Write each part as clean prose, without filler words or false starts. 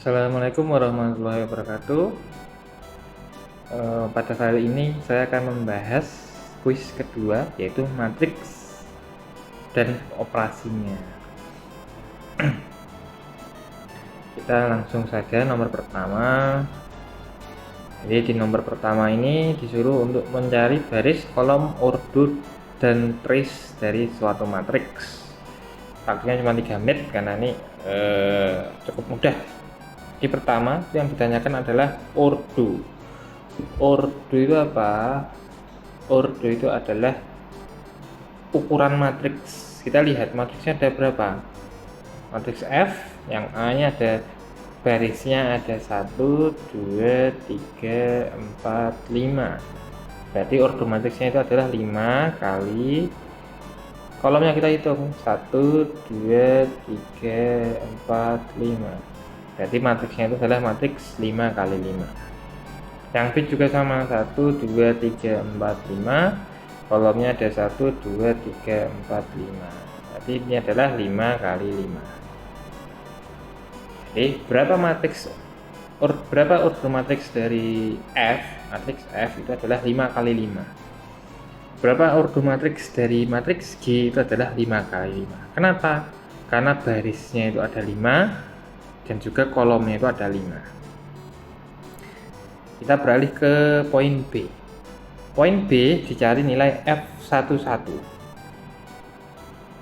Assalamualaikum warahmatullahi wabarakatuh. Pada kali ini saya akan membahas kuis kedua, yaitu matriks dan operasinya. Kita langsung saja nomor pertama. Jadi di nomor pertama ini disuruh untuk mencari baris, kolom, ordo, dan trace dari suatu matriks. Waktunya cuma 3 menit karena ini cukup mudah. Di pertama yang ditanyakan adalah ordo. Ordo itu apa? Ordo itu adalah ukuran matriks. Kita lihat matriksnya ada berapa? Matriks F yang A nya ada barisnya ada 1, 2, 3, 4, 5. Berarti ordo matriksnya itu adalah 5 kali kolomnya kita hitung 1, 2, 3, 4, 5. Berarti matriksnya itu adalah matriks 5 kali 5. Yang B juga sama, 1, 2, 3, 4, 5. Kolomnya ada 1, 2, 3, 4, 5. Berarti ini adalah 5 kali 5. Jadi berapa ordo matriks dari F? Matriks F itu adalah 5 kali 5. Berapa ordo matriks dari matriks G? Itu adalah 5 kali 5. Kenapa? Karena barisnya itu ada 5 dan juga kolomnya itu ada 5. Kita beralih ke poin B. Poin B dicari nilai F11,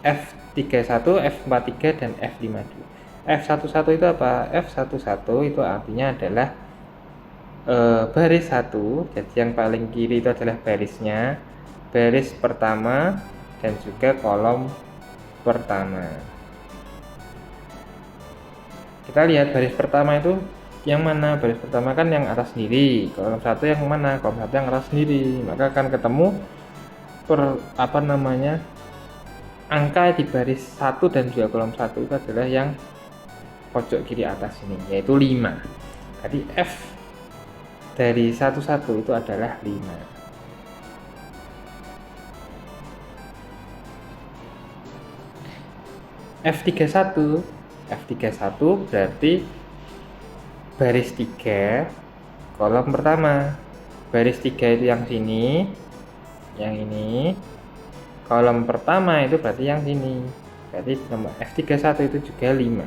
F31, F43, dan F52. F11 itu apa? F11 itu artinya adalah baris 1, jadi yang paling kiri itu adalah barisnya, baris pertama, dan juga kolom pertama. Kita lihat baris pertama itu yang mana? Baris pertama kan yang atas sendiri, kolom 1 yang mana? Kolom 1 yang atas sendiri. Maka akan ketemu angka di baris 1 dan juga kolom 1 itu adalah yang pojok kiri atas ini, yaitu 5. Jadi F dari 11 itu adalah 5. F31 berarti baris 3 kolom pertama. Baris 3 itu yang sini, yang ini. Kolom pertama itu berarti yang sini. Berarti nomor F31 itu juga 5.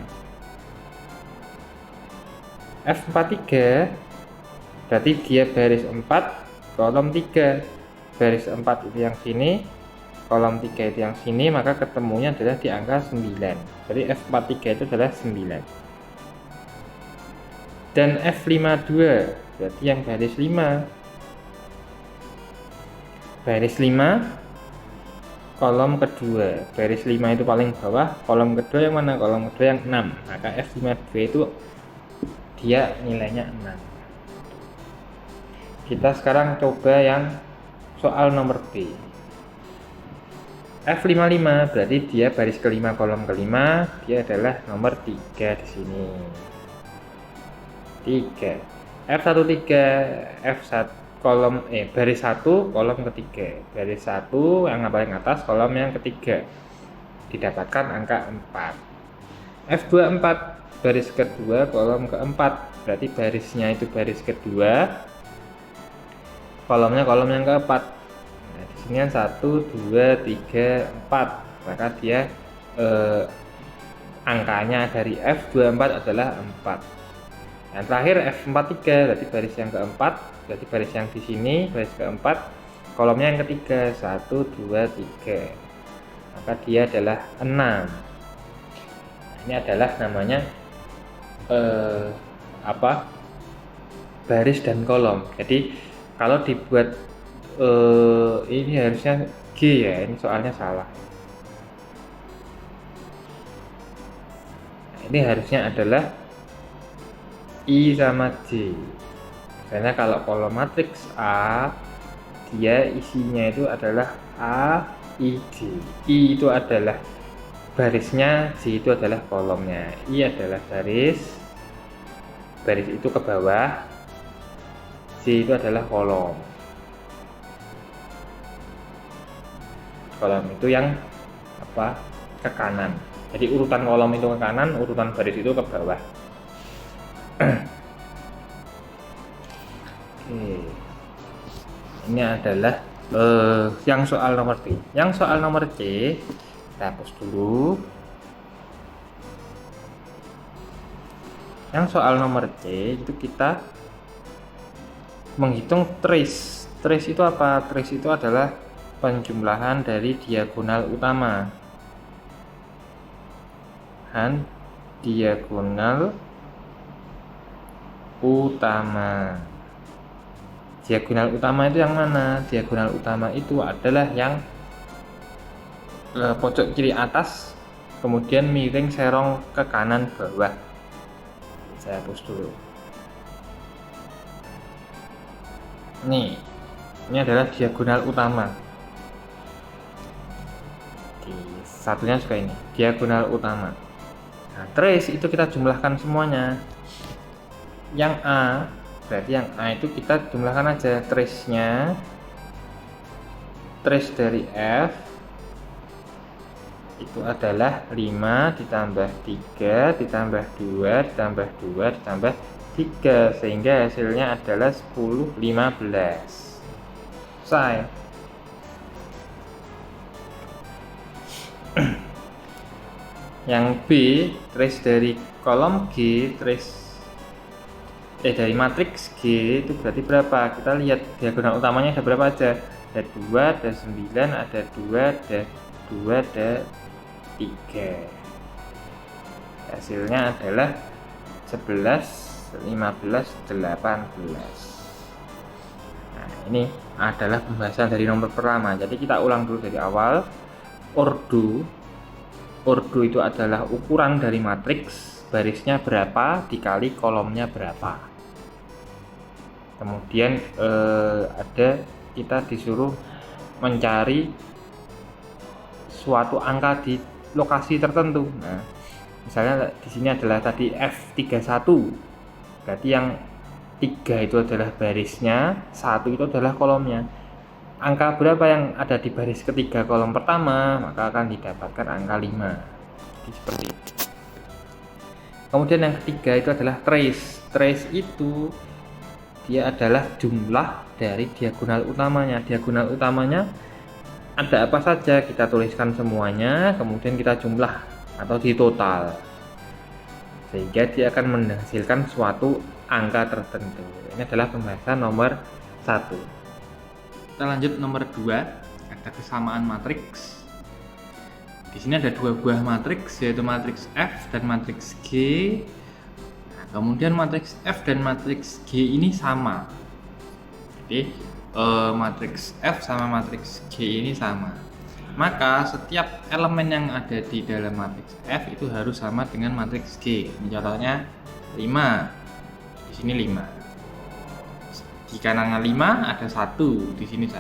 F43 berarti dia baris 4 kolom 3. Baris 4 itu yang sini, kolom 3 itu yang sini, maka ketemunya adalah di angka 9. Jadi F43 itu adalah 9. Dan F52 berarti yang baris 5. Baris 5 kolom kedua. Baris 5 itu paling bawah, kolom kedua yang mana? Kolom kedua yang 6. Maka F52 itu dia nilainya 6. Kita sekarang coba yang soal nomor B. F55 berarti dia baris kelima kolom kelima, dia adalah nomor 3 di sini. 3. F13 F1 kolom baris 1 kolom ketiga. Baris 1 yang paling atas, kolom yang ketiga. Didapatkan angka 4. F24 baris kedua kolom keempat. Berarti barisnya itu baris kedua, kolomnya kolom yang keempat. Nah, di sini kan 1, 2, 3, 4. Maka dia angkanya dari F24 adalah 4. Yang terakhir F43 berarti baris yang keempat, berarti baris yang di sini, baris keempat, kolomnya yang ketiga, 1, 2, 3. Maka dia adalah 6. Nah, ini adalah namanya baris dan kolom. Jadi kalau dibuat ini harusnya G ya, ini soalnya salah. Nah, ini harusnya adalah I sama J. Karena kalau kolom matriks A, dia isinya itu adalah A, I, J. I itu adalah barisnya, J itu adalah kolomnya. I adalah baris itu ke bawah, J itu adalah kolom. Kolom itu yang ke kanan. Jadi urutan kolom itu ke kanan, urutan baris itu ke bawah. Oke, ini adalah yang soal nomor B. Yang soal nomor C kita hapus dulu. Yang soal nomor C itu kita menghitung trace. Trace itu apa? Trace itu adalah penjumlahan dari diagonal utama. Diagonal utama. Diagonal utama itu yang mana? Diagonal utama itu adalah yang pojok kiri atas, kemudian miring serong ke kanan bawah. Saya hapus dulu. Nih, ini adalah diagonal utama. Di satunya juga ini, diagonal utama. Nah, trace itu kita jumlahkan semuanya. Yang A, berarti yang A itu kita jumlahkan aja trace-nya. Trace dari F itu adalah 5 ditambah 3 ditambah 2 ditambah 2 ditambah 3, sehingga hasilnya adalah 10, 15. Selesai. Yang B, trace dari kolom G, dari matriks G itu berarti berapa? Kita lihat diagonal utamanya ada berapa aja. Ada 2, ada 9, ada 2, ada 2, ada 3. Hasilnya adalah 11, 15, 18. Nah, ini adalah pembahasan dari nomor pertama. Jadi kita ulang dulu dari awal. Ordo itu adalah ukuran dari matriks, barisnya berapa dikali kolomnya berapa. Kemudian ada kita disuruh mencari suatu angka di lokasi tertentu. Nah, misalnya di sini adalah tadi F31. Berarti yang 3 itu adalah barisnya, 1 itu adalah kolomnya. Angka berapa yang ada di baris ketiga kolom pertama, maka akan didapatkan angka 5. Jadi seperti itu. Kemudian yang ketiga itu adalah trace. Trace itu dia adalah jumlah dari diagonal utamanya. Diagonal utamanya ada apa saja, kita tuliskan semuanya, kemudian kita jumlah atau ditotal, sehingga dia akan menghasilkan suatu angka tertentu. Ini adalah pembahasan nomor 1. Kita lanjut nomor 2, ada kesamaan matriks. Di sini ada 2 buah matriks, yaitu matriks F dan matriks G. Nah, kemudian matriks F dan matriks G ini sama. Jadi matriks F sama matriks G ini sama. Maka setiap elemen yang ada di dalam matriks F itu harus sama dengan matriks G. Ini contohnya 5. Di sini 5. Di kanannya 5 ada 1, di sini 1.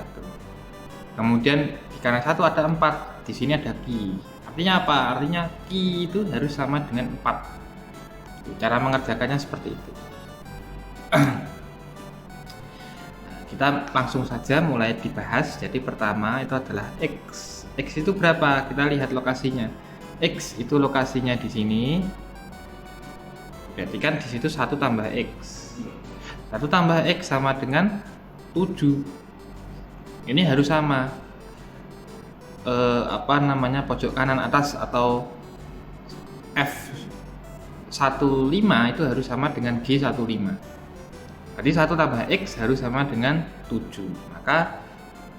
Kemudian di kanan 1 ada 4, di sini ada Q. Artinya apa? Artinya Q itu harus sama dengan 4. Cara mengerjakannya seperti itu. Kita langsung saja mulai dibahas. Jadi pertama itu adalah X. X itu berapa? Kita lihat lokasinya. X itu lokasinya di sini. Berarti kan di situ 1 tambah X. 1 tambah X sama dengan 7. Ini harus sama. Pojok kanan atas atau F15 itu harus sama dengan G15. Berarti 1 tambah X harus sama dengan 7. Maka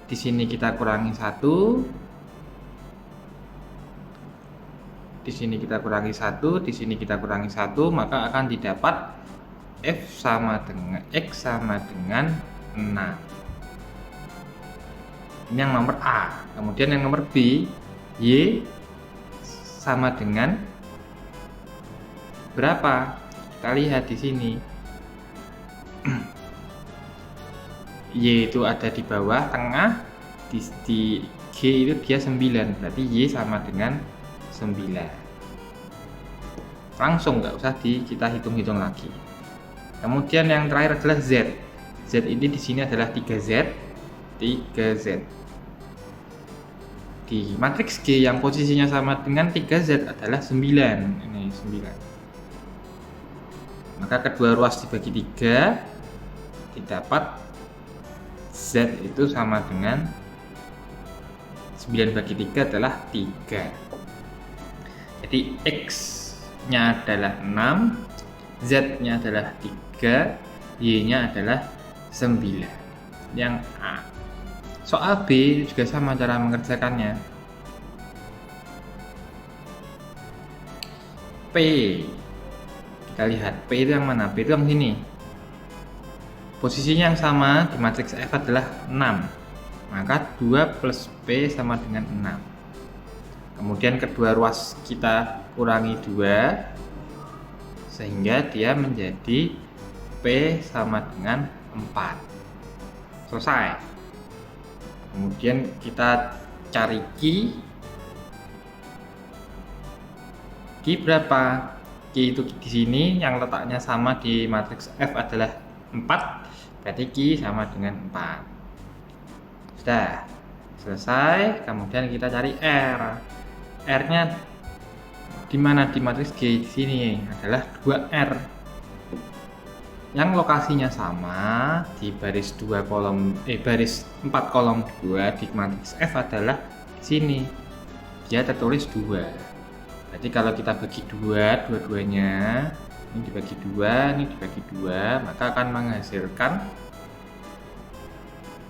di sini kita kurangi 1. Di sini kita kurangi 1, di sini kita kurangi 1, maka akan didapat X sama dengan 6. Ini yang nomor A. Kemudian yang nomor B, Y sama dengan berapa? Kita lihat di sini. Y itu ada di bawah tengah, di G itu dia 9, berarti Y sama dengan 9. Langsung, nggak usah kita hitung-hitung lagi. Kemudian yang terakhir adalah Z. Z ini di sini adalah 3Z. Di matriks G yang posisinya sama dengan 3Z adalah 9. Ini 9. Maka kedua ruas dibagi 3, didapat Z itu sama dengan 9 bagi 3 adalah 3. Jadi X nya adalah 6, Z nya adalah 3, Y nya adalah 9. Yang A. Soal B juga sama cara mengerjakannya. P, kita lihat P itu yang mana? P itu yang sini. Posisinya yang sama di matriks F adalah 6, maka 2 plus P sama dengan 6. Kemudian kedua ruas kita kurangi 2, sehingga dia menjadi P sama dengan 4. Selesai. Kemudian kita cari Q. Q berapa? Q itu di sini yang letaknya sama di matriks F adalah 4. Berarti Q sama dengan 4. Sudah selesai. Kemudian kita cari R. R-nya di mana di matriks G di sini adalah 2R. Yang lokasinya sama di baris 2 kolom baris 4 kolom 2 di matriks F adalah di sini. Dia tertulis 2. Berarti kalau kita bagi 2, dua-duanya ini dibagi 2, ini dibagi 2, maka akan menghasilkan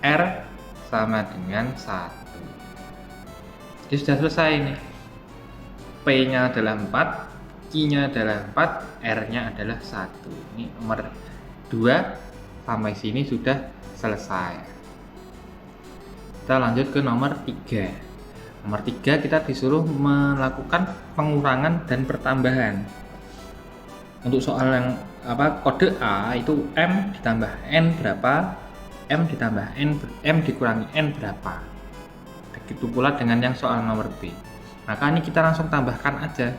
R sama dengan 1. Jadi sudah selesai ini. P-nya adalah 4, Q-nya adalah 4, R-nya adalah 1. Ini nomor 2 sampai sini sudah selesai. Kita lanjut ke nomor 3. Nomor 3 kita disuruh melakukan pengurangan dan pertambahan. Untuk soal yang kode A itu M ditambah N berapa, M ditambah N, M dikurangi N berapa. Begitu pula dengan yang soal nomor B. Maka ini kita langsung tambahkan aja.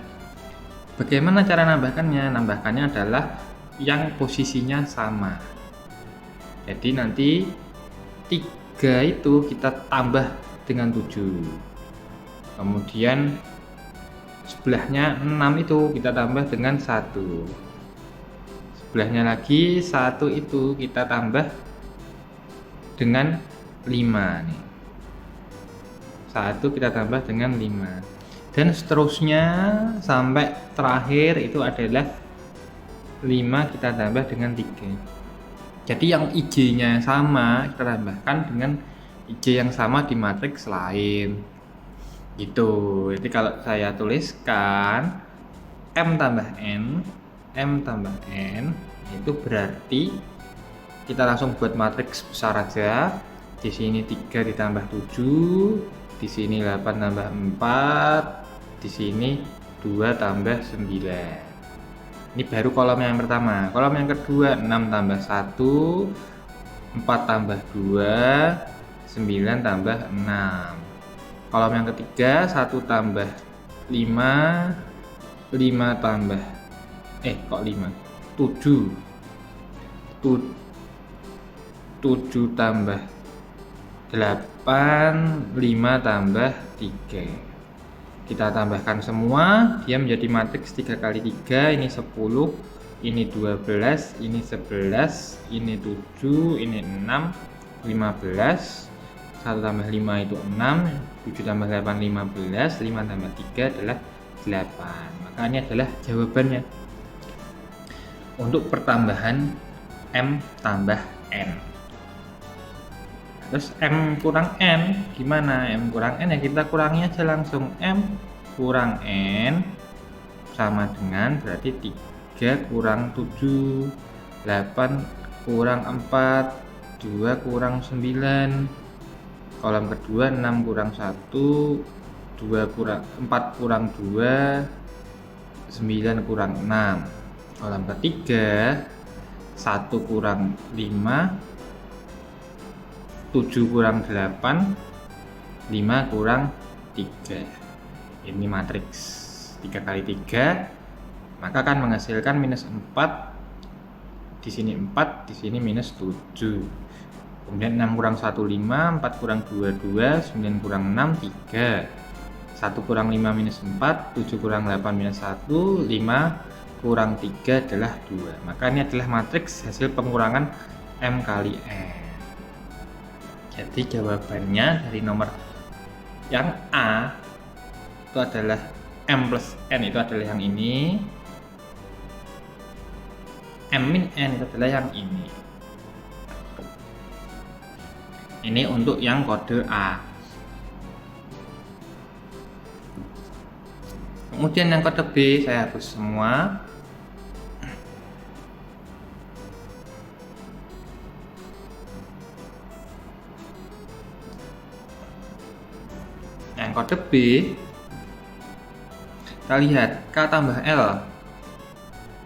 Bagaimana cara nambahkannya? Nambahkannya adalah yang posisinya sama. Jadi nanti 3 itu kita tambah dengan 7. Kemudian sebelahnya 6 itu kita tambah dengan 1. Sebelahnya lagi 1 itu kita tambah dengan 5 nih. 1 kita tambah dengan 5. Dan seterusnya sampai terakhir itu adalah 5 kita tambah dengan 3. Jadi yang IJ-nya sama kita tambahkan dengan IJ yang sama di matriks lain. Gitu. Jadi kalau saya tuliskan M tambah N, M tambah N itu berarti kita langsung buat matriks besar aja. Di sini 3 ditambah 7, di sini 8 tambah 4, di sini 2 tambah 9. Ini baru kolom yang pertama. Kolom yang kedua 6 tambah 1, 4 tambah 2, 9 tambah 6. Kolom yang ketiga 1 tambah 5, 5 tambah 5, 7 tambah 8, 5 tambah 3. Kita tambahkan semua, dia menjadi matriks 3 kali 3, ini 10, ini 12, ini 11, ini 7, ini 6, 15. 1 tambah 5 itu 6, 7 tambah 8 15, 5 tambah 3 adalah 8. Maka ini adalah jawabannya untuk pertambahan M tambah N. Terus M kurang N gimana? M kurang N ya kita kurangi aja langsung. M kurang N sama dengan berarti 3 kurang 7, 8 kurang 4, 2 kurang 9. Kolom kedua 6 kurang 1, 4 kurang 2, 9 kurang 6. Kolom ketiga 1 kurang 5, 7 kurang 8, 5 kurang 3. Ini matriks 3 kali 3, maka akan menghasilkan minus 4. Di sini 4, di sini minus 7. Kemudian 6 kurang 1 5, 4 kurang 2 2, 9 kurang 6 3. 1 kurang 5 minus 4, 7 kurang 8 minus 1, 5 kurang 3 adalah 2. Maka ini adalah matriks hasil pengurangan M kali N. Jadi jawabannya dari nomor yang A itu adalah M plus N itu adalah yang ini, M min N itu adalah yang ini. Ini untuk yang kode A. Kemudian yang kode B saya hapus semua. Yang kode B, kita lihat K tambah L.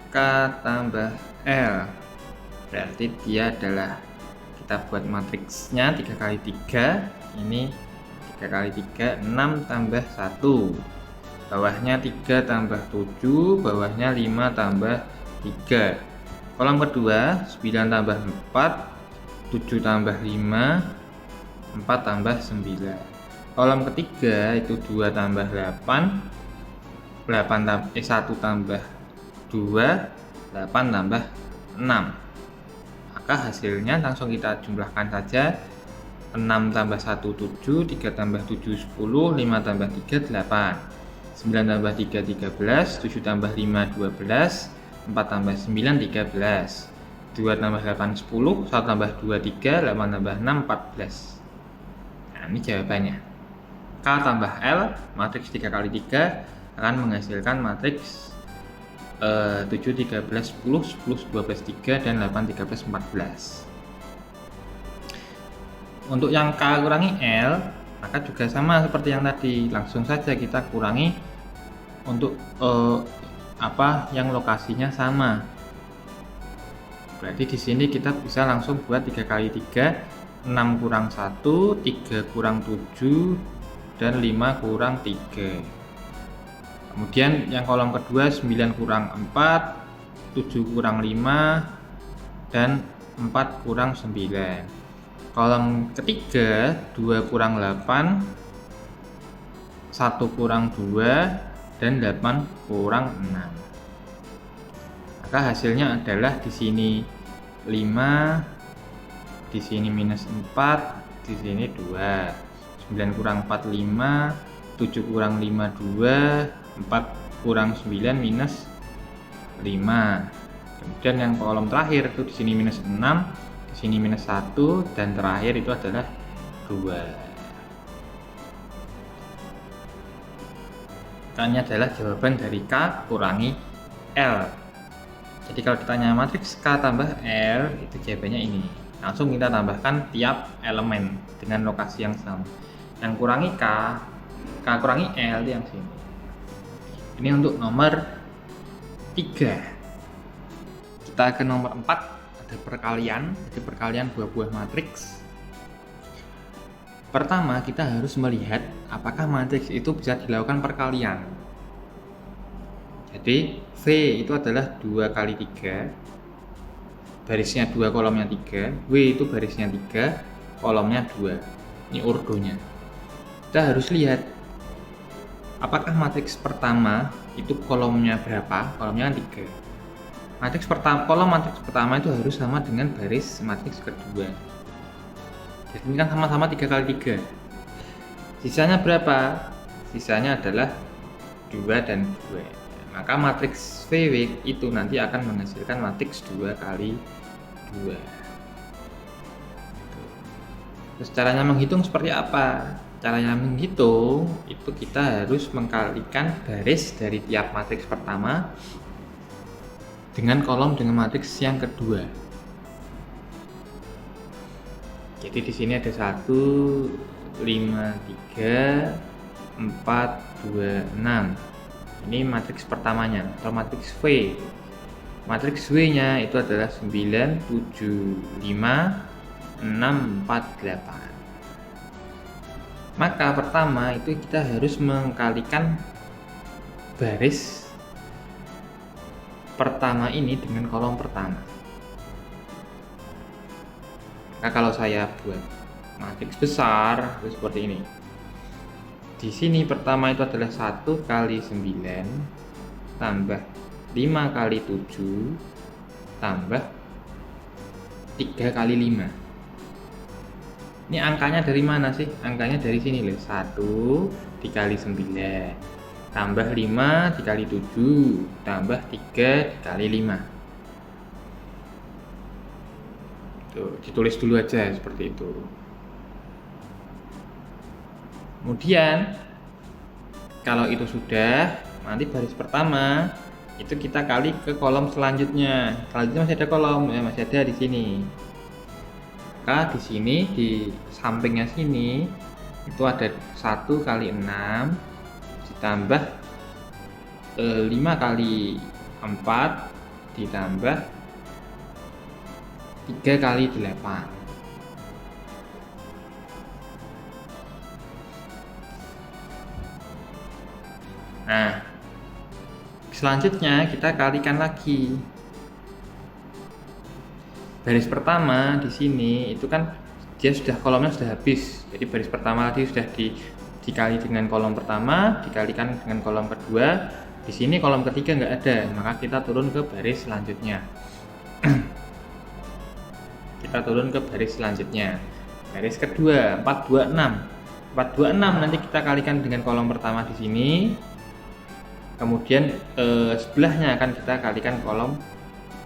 K tambah L berarti dia adalah, kita buat matriksnya 3 kali 3. Ini 3 kali 3, 6 tambah 1. Bawahnya 3 tambah 7, bawahnya 5 tambah 3. Kolom kedua 9 tambah 4, 7 tambah 5, 4 tambah 9. Kolom ketiga itu 2 tambah 8, 1 tambah 2, 8 tambah 6. Maka hasilnya langsung kita jumlahkan saja. 6 tambah 1 7, 3 tambah 7 10, 5 tambah 3 8, 9 tambah 3 13, 7 tambah 5 12, 4 tambah 9 13, 2 tambah 8 10, 1 tambah 2 3, 8 tambah 6 14. Nah, ini jawabannya. K tambah L, matriks 3 kali 3 akan menghasilkan matriks 7 13 10, 10 12 3, dan 8 13 14. Untuk yang K kurangi L, maka juga sama seperti yang tadi, langsung saja kita kurangi untuk yang lokasinya sama. Berarti di sini kita bisa langsung buat 3 kali 3, 6 kurang 1, 3 kurang 7, dan 5 kurang 3. Kemudian yang kolom kedua 9 kurang 4, 7 kurang 5, dan 4 kurang 9. Kolom ketiga 2 kurang 8, 1 kurang 2, dan 8 kurang 6. Maka hasilnya adalah di sini 5, di sini minus 4, di sini 2. 9 kurang 4 5, 7 kurang 5 2, 4 kurang 9 minus 5. Kemudian yang kolom terakhir itu di sini minus 6, di sini minus 1, dan terakhir itu adalah 2. Ini adalah jawaban dari K kurangi L. Jadi kalau ditanya matriks K tambah L, itu jawabannya ini. Langsung kita tambahkan tiap elemen dengan lokasi yang sama. Yang kurangi K kurangi L yang sini. Ini untuk nomor 3. Kita ke nomor 4, ada perkalian. Jadi perkalian buah-buah matriks. Pertama, kita harus melihat apakah matriks itu bisa dilakukan perkalian. Jadi V itu adalah 2 kali 3, barisnya 2, kolomnya 3. W itu barisnya 3, kolomnya 2. Ini urdonya. Kita harus lihat apakah matriks pertama itu kolomnya berapa, kolomnya 3. Kolom matriks pertama itu harus sama dengan baris matriks kedua. Jadi ini kan sama-sama 3 kali 3. Sisanya berapa? Sisanya adalah 2 dan 2. Maka matriks VW itu nanti akan menghasilkan matriks 2 kali 2. Terus caranya menghitung seperti apa? Caranya menghitung itu kita harus mengkalikan baris dari tiap matriks pertama dengan kolom dengan matriks yang kedua. Jadi di sini ada 1 5 3 4 2 6. Ini matriks pertamanya atau matriks V. Matriks W-nya itu adalah 9 7 5 6 4 8. Maka pertama itu kita harus mengkalikan baris pertama ini dengan kolom pertama. Nah, kalau saya buat matriks besar itu seperti ini. Di sini pertama itu adalah 1 kali 9 tambah 5 kali 7 tambah 3 kali 5. Ini angkanya dari mana sih? Angkanya dari sini loh. 1 dikali 9 tambah 5 dikali 7 tambah 3 dikali 5. Tuh, ditulis dulu aja seperti itu. Kemudian kalau itu sudah, nanti baris pertama itu kita kali ke kolom selanjutnya. Selanjutnya masih ada kolom, ya masih ada di sini. Maka di sini di sampingnya sini itu ada 1 kali 6 ditambah 5 kali 4 ditambah 3 kali 8. Nah, selanjutnya kita kalikan lagi. Baris pertama di sini itu kan dia sudah kolomnya sudah habis. Jadi baris pertama tadi sudah dikali dengan kolom pertama, dikalikan dengan kolom kedua. Di sini kolom ketiga nggak ada, maka kita turun ke baris selanjutnya. Kita turun ke baris selanjutnya. Baris kedua 426. 426 nanti kita kalikan dengan kolom pertama di sini. Kemudian sebelahnya akan kita kalikan kolom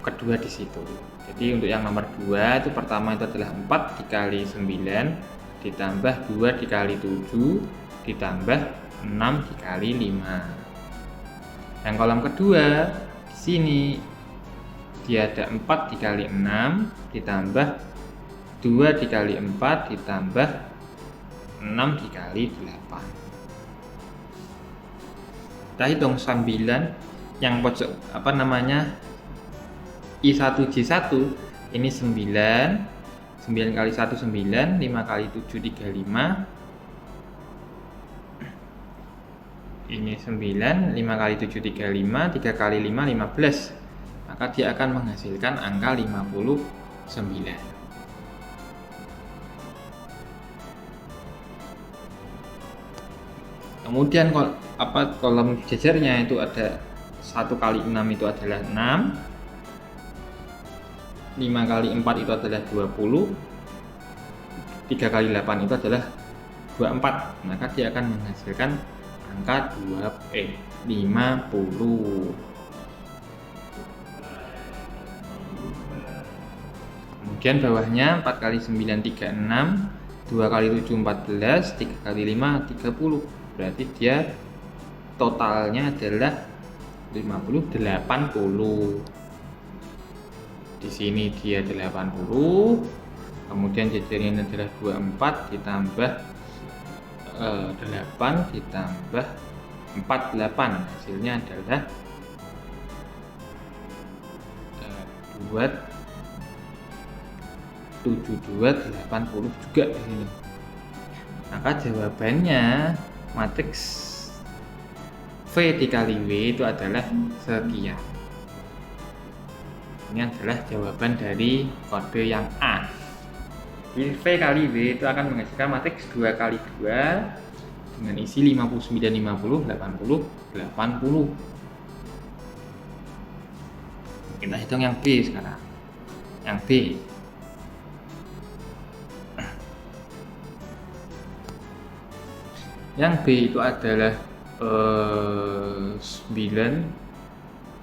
kedua di situ. Jadi untuk yang nomor 2 itu pertama itu adalah 4 dikali 9 ditambah 2 dikali 7 ditambah 6 dikali 5. Yang kolom kedua di sini dia ada 4 dikali 6 ditambah 2 dikali 4 ditambah 6 dikali 8. Kita hitung 9 yang pojok I1J1 ini 9 kali 1 9, 5 kali 7 35. Ini 9, 5 kali 7 35, 3 kali 5 15. Maka dia akan menghasilkan angka 59. Kemudian kolom jajarnya itu ada 1 kali 6 itu adalah 6, 5 kali 4 itu adalah 20, 3 kali 8 itu adalah 24. Maka dia akan menghasilkan angka 50. Kemudian bawahnya 4 kali 9 36, 2 kali 7 14, 3 kali 5 30. Berarti dia totalnya adalah 80. Di sini dia 80. Kemudian jajarnya adalah 24 ditambah 8 ditambah 48. Hasilnya adalah 7280 juga di sini. Maka jawabannya matriks V dikali W itu adalah sekian. Ini adalah jawaban dari kode yang A. V kali W itu akan menghasilkan matriks 2 kali 2 dengan isi 59, 50, 80, 80. Kita hitung yang B sekarang. Yang B. Yang B itu adalah 9,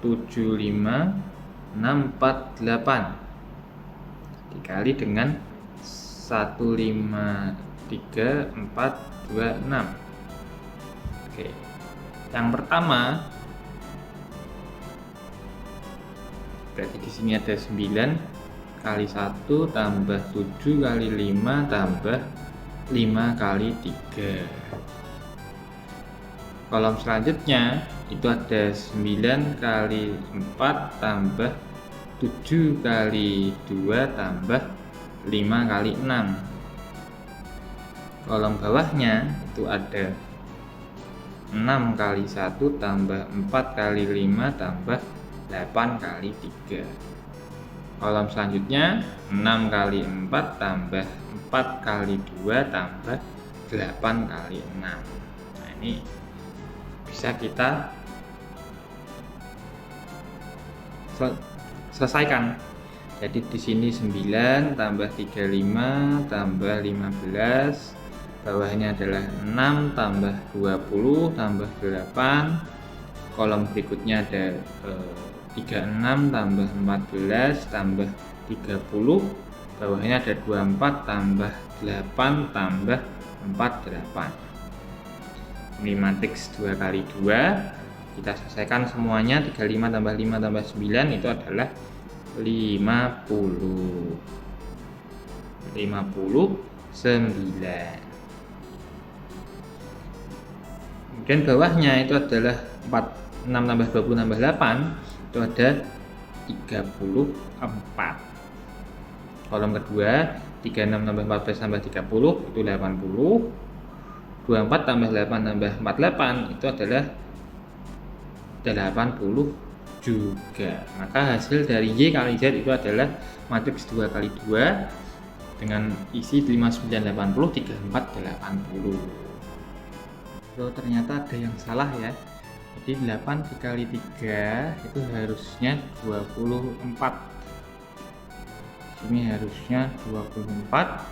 7, 5, 6, 4, 8 dikali dengan 1, 5, 3, 4, 2, 6. Oke. Yang pertama berarti di sini ada 9 kali 1 tambah 7 kali 5 tambah 5 kali 3. Kolom selanjutnya itu ada 9 kali 4 tambah 7 kali 2 tambah 5 kali 6. Kolom bawahnya itu ada 6 kali 1 tambah 4 kali 5 tambah 8 kali 3. Kolom selanjutnya 6 kali 4 tambah 4 kali 2 tambah 8 kali 6. Nah, ini bisa kita selesaikan. Jadi di sini 9 tambah 35 tambah 15, bawahnya adalah 6 tambah 20 tambah 8, kolom berikutnya ada 36 tambah 14 tambah 30, bawahnya ada 24 tambah 8 tambah 48. Ini matriks 2 kali 2. Kita selesaikan semuanya. 35 tambah 5 tambah 9 itu adalah 50. 59. Kemudian bawahnya itu adalah 6 tambah 20 tambah 8, itu ada 34. Kolom kedua 36 tambah 14 tambah 30 itu 80. 24 tambah 8 tambah 48 itu adalah 80 juga. Maka hasil dari Y kali Z itu adalah matriks 2 kali 2 dengan isi 5980 3480. So, ternyata ada yang salah ya. Jadi 8 dikali 3 itu harusnya 24. Ini harusnya 24,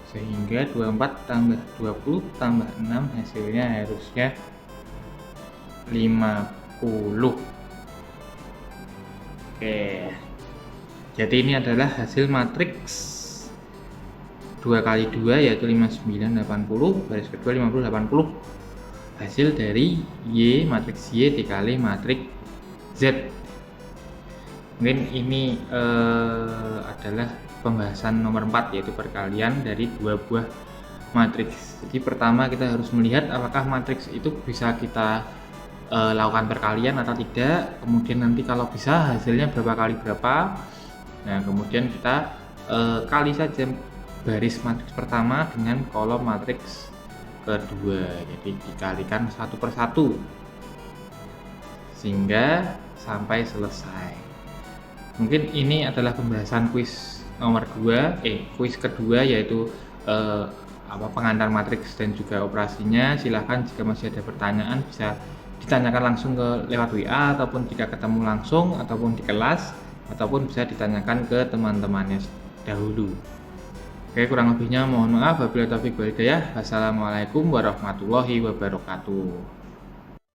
sehingga 24 tambah 20 tambah 6 hasilnya harusnya 50. Oke. Jadi ini adalah hasil matriks 2 kali 2 yaitu 5980, baris kedua 5080. Hasil dari Y, matriks Y dikali matriks Z. Mungkin ini adalah pembahasan nomor 4, yaitu perkalian dari dua buah matriks. Jadi pertama kita harus melihat apakah matriks itu bisa kita lakukan perkalian atau tidak. Kemudian nanti kalau bisa hasilnya berapa kali berapa. Nah kemudian kita kali saja baris matriks pertama dengan kolom matriks kedua. Jadi dikalikan satu per satu sehingga sampai selesai. Mungkin ini adalah pembahasan kuis nomor 2, kuis kedua, yaitu pengantar matriks dan juga operasinya. Silahkan jika masih ada pertanyaan bisa ditanyakan langsung lewat WA, ataupun jika ketemu langsung, ataupun di kelas, ataupun bisa ditanyakan ke teman-temannya dahulu. Oke, kurang lebihnya mohon maaf. Wabillahi taufiq wal hidayah. Wassalamualaikum warahmatullahi wabarakatuh.